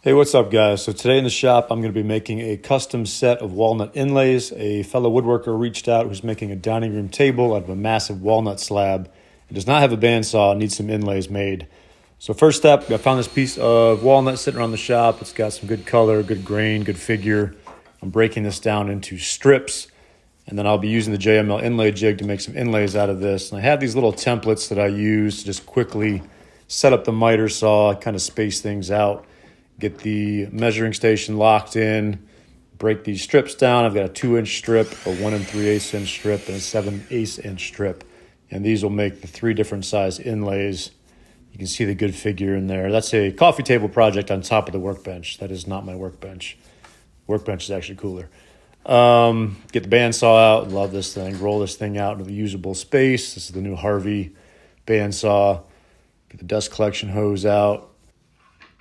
Hey, what's up guys? So today in the shop, I'm going to be making a custom set of walnut inlays. A fellow woodworker reached out who's making a dining room table out of a massive walnut slab. It does not have a bandsaw, needs some inlays made. So first step, I found this piece of walnut sitting around the shop. It's got some good color, good grain, good figure. I'm breaking this down into strips, and then I'll be using the JML inlay jig to make some inlays out of this. And I have these little templates that I use to just quickly set up the miter saw, kind of space things out. Get the measuring station locked in, break these strips down. I've got a 2-inch strip, a 1 3/8 inch strip, and a 7/8 inch strip. And these will make the 3 different size inlays. You can see the good figure in there. That's a coffee table project on top of the workbench. That is not my workbench. Workbench is actually cooler. Get the bandsaw out. Love this thing. Roll this thing out into the usable space. This is the new Harvey bandsaw. Get the dust collection hose out.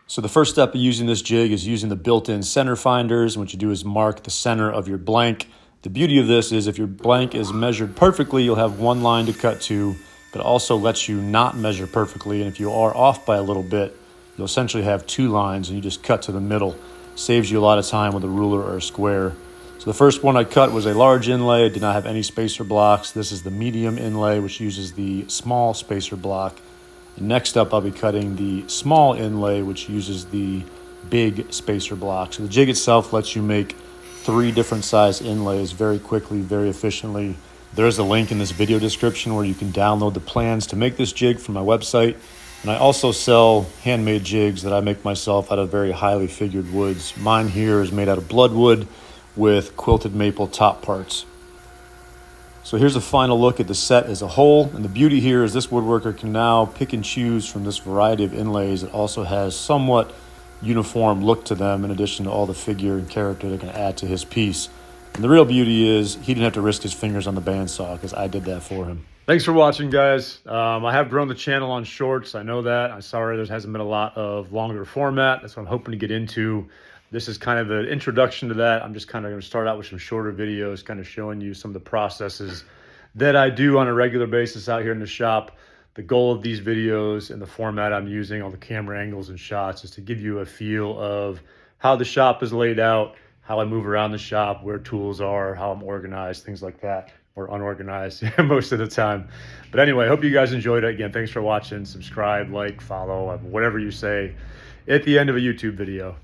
So the first step of using this jig is using the built-in center finders. And what you do is mark the center of your blank. The beauty of this is if your blank is measured perfectly, you'll have one line to cut to, but it also lets you not measure perfectly. And if you are off by a little bit, you'll essentially have 2 lines and you just cut to the middle. Saves you a lot of time with a ruler or a square. So the first one I cut was a large inlay. It did not have any spacer blocks. This is the medium inlay, which uses the small spacer block. Next up, I'll be cutting the small inlay, which uses the big spacer block. So the jig itself lets you make 3 different size inlays very quickly, very efficiently. There's a link in this video description where you can download the plans to make this jig from my website. And I also sell handmade jigs that I make myself out of very highly figured woods. Mine here is made out of bloodwood with quilted maple top parts. So here's a final look at the set as a whole. And the beauty here is this woodworker can now pick and choose from this variety of inlays. It also has somewhat uniform look to them in addition to all the figure and character they can add to his piece. And the real beauty is he didn't have to risk his fingers on the bandsaw because I did that for him. Thanks for watching, guys. I have grown the channel on shorts. I know that. I'm sorry there hasn't been a lot of longer format. That's what I'm hoping to get into. This is kind of an introduction to that. I'm just kind of going to start out with some shorter videos, kind of showing you some of the processes that I do on a regular basis out here in the shop. The goal of these videos and the format I'm using, all the camera angles and shots, is to give you a feel of how the shop is laid out, how I move around the shop, where tools are, how I'm organized, things like that, or unorganized most of the time. But anyway, I hope you guys enjoyed it. Again, thanks for watching. Subscribe, like, follow, whatever you say at the end of a YouTube video.